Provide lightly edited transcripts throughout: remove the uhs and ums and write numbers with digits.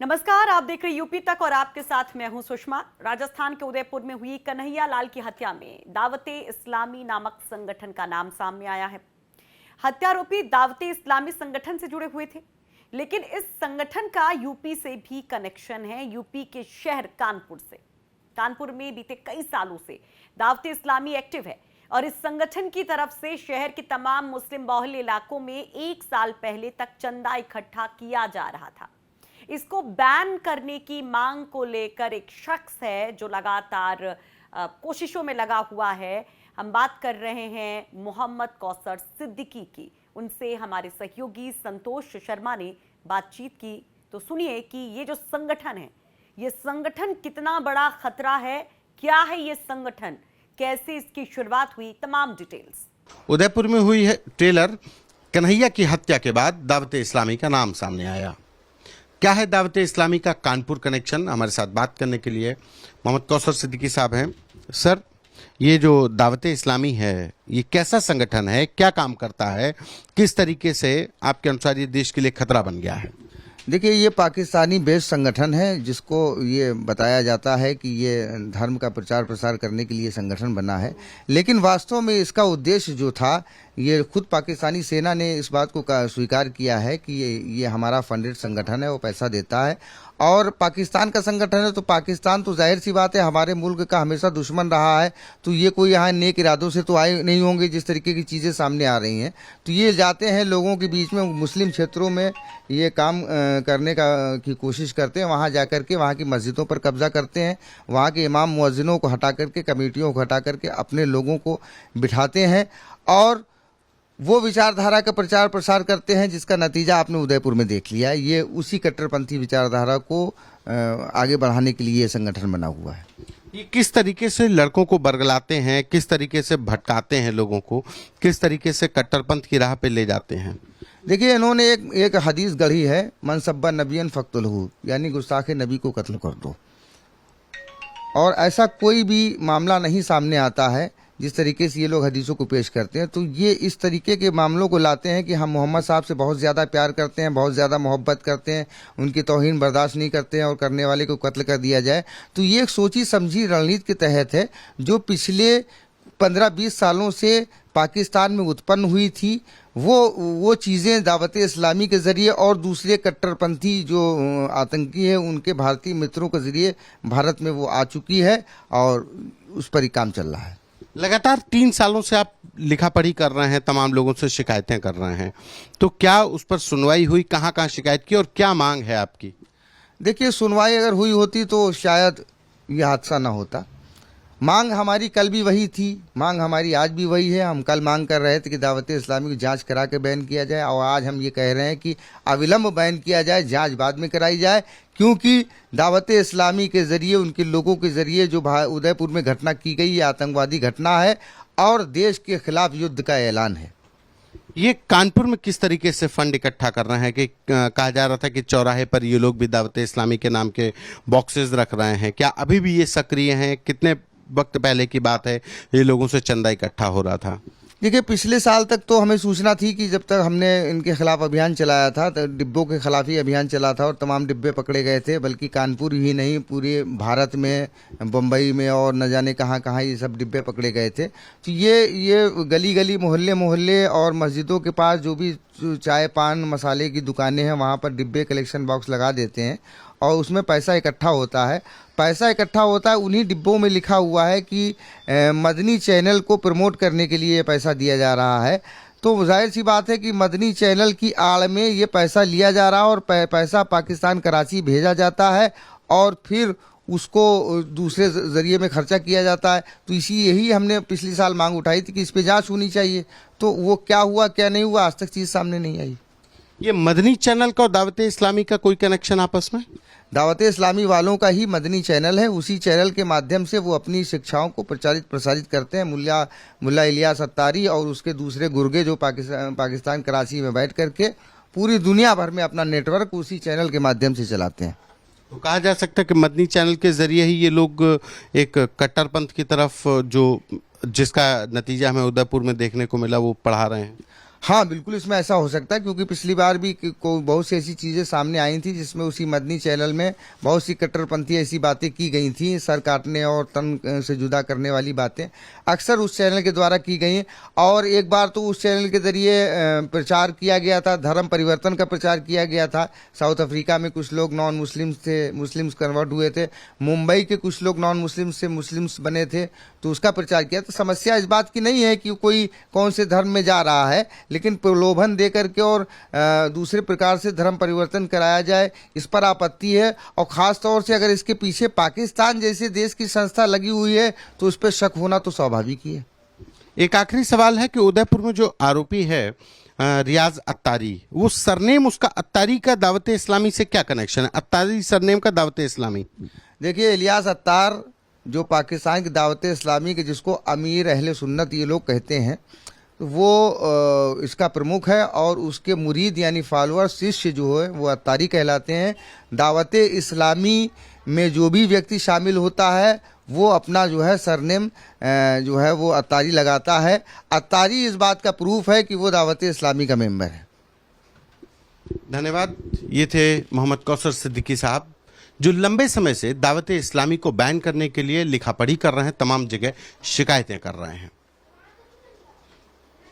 नमस्कार, आप देख रहे यूपी तक और आपके साथ मैं हूं सुषमा। राजस्थान के उदयपुर में हुई कन्हैया लाल की हत्या में दावते इस्लामी नामक संगठन का नाम सामने आया है। हत्यारोपी दावते इस्लामी संगठन से जुड़े हुए थे, लेकिन इस संगठन का यूपी से भी कनेक्शन है। यूपी के शहर कानपुर से। कानपुर में बीते कई सालों से दावते इस्लामी एक्टिव है और इस संगठन की तरफ से शहर के तमाम मुस्लिम बहुल इलाकों में 1 साल पहले तक चंदा इकट्ठा किया जा रहा था। इसको बैन करने की मांग को लेकर एक शख्स है जो लगातार कोशिशों में लगा हुआ है। हम बात कर रहे हैं मोहम्मद कौसर सिद्दीकी की। उनसे हमारे सहयोगी संतोष शर्मा ने बातचीत की, तो सुनिए कि ये जो संगठन है, ये संगठन कितना बड़ा खतरा है, क्या है ये संगठन, कैसे इसकी शुरुआत हुई, तमाम डिटेल्स। उदयपुर में हुई है ट्रेलर कन्हैया की हत्या के बाद दावते इस्लामी का नाम सामने आया। क्या है दावते इस्लामी का कानपुर कनेक्शन? हमारे साथ बात करने के लिए मोहम्मद कौसर सिद्दीकी साहब हैं। सर, ये जो दावते इस्लामी है, ये कैसा संगठन है, क्या काम करता है, किस तरीके से आपके अनुसार ये देश के लिए खतरा बन गया है? देखिए, ये पाकिस्तानी बेस्ड संगठन है, जिसको ये बताया जाता है कि ये धर्म का प्रचार प्रसार करने के लिए संगठन बना है, लेकिन वास्तव में इसका उद्देश्य जो था, ये खुद पाकिस्तानी सेना ने इस बात को स्वीकार किया है कि ये हमारा फंडेड संगठन है, वो पैसा देता है और पाकिस्तान का संगठन है। तो पाकिस्तान तो जाहिर सी बात है हमारे मुल्क का हमेशा दुश्मन रहा है, तो ये कोई यहाँ नेक इरादों से तो आए नहीं होंगे। जिस तरीके की चीज़ें सामने आ रही हैं, तो ये जाते हैं लोगों के बीच में, मुस्लिम क्षेत्रों में ये काम करने की कोशिश करते हैं। वहाँ जा करके वहाँ की मस्जिदों पर कब्जा करते हैं, वहाँ के इमाम मुअज्जिनों को हटा करके, कमेटियों को हटा करके अपने लोगों को बिठाते हैं और वो विचारधारा का प्रचार प्रसार करते हैं, जिसका नतीजा आपने उदयपुर में देख लिया है। ये उसी कट्टरपंथी विचारधारा को आगे बढ़ाने के लिए ये संगठन बना हुआ है। ये किस तरीके से लड़कों को बरगलाते हैं, किस तरीके से भटकाते हैं लोगों को, किस तरीके से कट्टरपंथ की राह पे ले जाते हैं? देखिए, इन्होंने एक हदीस गढ़ी है, मन सब्बा नबियन फक्तुलहू, यानी गुस्ताखे नबी को कत्ल कर दो। और ऐसा कोई भी मामला नहीं सामने आता है जिस तरीके से ये लोग हदीसों को पेश करते हैं। तो ये इस तरीके के मामलों को लाते हैं कि हम मोहम्मद साहब से बहुत ज़्यादा प्यार करते हैं, बहुत ज़्यादा मोहब्बत करते हैं, उनकी तौहीन बर्दाश्त नहीं करते हैं और करने वाले को कत्ल कर दिया जाए। तो ये एक सोची समझी रणनीति के तहत है, जो पिछले 15-20 सालों से पाकिस्तान में उत्पन्न हुई थी। वो चीज़ें दावते इस्लामी के ज़रिए और दूसरे कट्टरपंथी जो आतंकी है उनके भारतीय मित्रों के ज़रिए भारत में वो आ चुकी है और उस पर ही काम चल रहा है। लगातार 3 सालों से आप लिखा पढ़ी कर रहे हैं, तमाम लोगों से शिकायतें कर रहे हैं, तो क्या उस पर सुनवाई हुई? कहाँ कहाँ शिकायत की और क्या मांग है आपकी? देखिए, सुनवाई अगर हुई होती तो शायद ये हादसा ना होता। मांग हमारी कल भी वही थी, मांग हमारी आज भी वही है। हम कल मांग कर रहे थे कि दावत इस्लामी की जांच करा के बैन किया जाए और आज हम ये कह रहे हैं कि अविलंब बैन किया जाए, जांच बाद में कराई जाए, क्योंकि दावत इस्लामी के ज़रिए, उनके लोगों के ज़रिए जो उदयपुर में घटना की गई, ये आतंकवादी घटना है और देश के खिलाफ युद्ध का ऐलान है। ये कानपुर में किस तरीके से फंड इकट्ठा कर रहे हैं कि कहा जा रहा था कि चौराहे पर ये लोग भी दावत इस्लामी के नाम के बॉक्सेस रख रहे हैं, क्या अभी भी ये सक्रिय हैं? कितने वक्त पहले की बात है ये लोगों से चंदा इकट्ठा हो रहा था? देखिए, पिछले साल तक तो हमें सूचना थी कि जब तक हमने इनके खिलाफ अभियान चलाया था, तो डिब्बों के खिलाफ ही अभियान चला था और तमाम डिब्बे पकड़े गए थे। बल्कि कानपुर ही नहीं, पूरे भारत में, बम्बई में और न जाने कहाँ कहाँ ये सब डिब्बे पकड़े गए थे। तो ये गली गली, मोहल्ले मोहल्ले और मस्जिदों के पास जो भी चाय पान मसाले की दुकानें हैं, वहाँ पर डिब्बे कलेक्शन बॉक्स लगा देते हैं और उसमें पैसा इकट्ठा होता है। पैसा इकट्ठा होता है, उन्हीं डिब्बों में लिखा हुआ है कि मदनी चैनल को प्रमोट करने के लिए ये पैसा दिया जा रहा है। तो जाहिर सी बात है कि मदनी चैनल की आड़ में ये पैसा लिया जा रहा है और पैसा पाकिस्तान कराची भेजा जाता है और फिर उसको दूसरे ज़रिए में खर्चा किया जाता है। तो यही हमने पिछले साल मांग उठाई थी कि इस पर जाँच होनी चाहिए। तो वो क्या हुआ क्या नहीं हुआ, आज तक चीज़ सामने नहीं आई। ये मदनी चैनल का और दावत इस्लामी का कोई कनेक्शन आपस में? दावत इस्लामी वालों का ही मदनी चैनल है, उसी चैनल के माध्यम से वो अपनी शिक्षाओं को प्रसारित करते हैं। मुल्ला इलियास अत्तारी और उसके दूसरे गुर्गे जो पाकिस्तान कराची में बैठ करके पूरी दुनिया भर में अपना नेटवर्क उसी चैनल के माध्यम से चलाते हैं। तो कहा जा सकता है कि मदनी चैनल के जरिए ही ये लोग एक कट्टरपंथ की तरफ, जो जिसका नतीजा हमें उदयपुर में देखने को मिला, वो पढ़ा रहे हैं। हाँ बिल्कुल, इसमें ऐसा हो सकता है क्योंकि पिछली बार भी बहुत सी ऐसी चीज़ें सामने आई थी जिसमें उसी मदनी चैनल में बहुत सी कट्टरपंथी ऐसी बातें की गई थी, सर काटने और तन से जुदा करने वाली बातें अक्सर उस चैनल के द्वारा की गई। और एक बार तो उस चैनल के जरिए प्रचार किया गया था, धर्म परिवर्तन का प्रचार किया गया था। साउथ अफ्रीका में कुछ लोग नॉन मुस्लिम्स थे, मुस्लिम्स कन्वर्ट हुए थे, मुंबई के कुछ लोग नॉन मुस्लिम्स से मुस्लिम्स बने थे, तो उसका प्रचार किया। तो समस्या इस बात की नहीं है कि कोई कौन से धर्म में जा रहा है, लेकिन प्रलोभन दे करके और दूसरे प्रकार से धर्म परिवर्तन कराया जाए, इस पर आपत्ति है। और ख़ास तौर से अगर इसके पीछे पाकिस्तान जैसे देश की संस्था लगी हुई है तो उस पर शक होना तो स्वाभाविक ही है। एक आखिरी सवाल है कि उदयपुर में जो आरोपी है रियाज अत्तारी, वो सरनेम उसका अत्तारी का दावत इस्लामी से क्या कनेक्शन है? अत्तारी सरनेम का दावत इस्लामी। देखिए, इलियास अत्तार जो पाकिस्तान की दावत इस्लामी के जिसको अमीर अहले सुन्नत ये लोग कहते हैं, वो इसका प्रमुख है और उसके मुरीद यानी फॉलोअर शिष्य जो है वो अत्तारी कहलाते हैं। दावत इस्लामी में जो भी व्यक्ति शामिल होता है वो अपना जो है सरनेम जो है वो अत्तारी लगाता है। अत्तारी इस बात का प्रूफ है कि वो दावत इस्लामी का मेंबर है। धन्यवाद। ये थे मोहम्मद कौसर सिद्दीकी साहब, जो लंबे समय से दावत इस्लामी को बैन करने के लिए लिखा पढ़ी कर रहे हैं, तमाम जगह शिकायतें कर रहे हैं।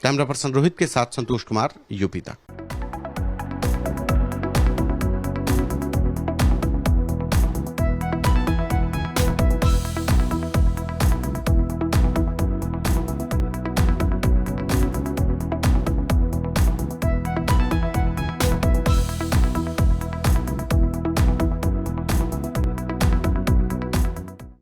कैमरा पर्सन रोहित के साथ संतोष कुमार, यूपी तक।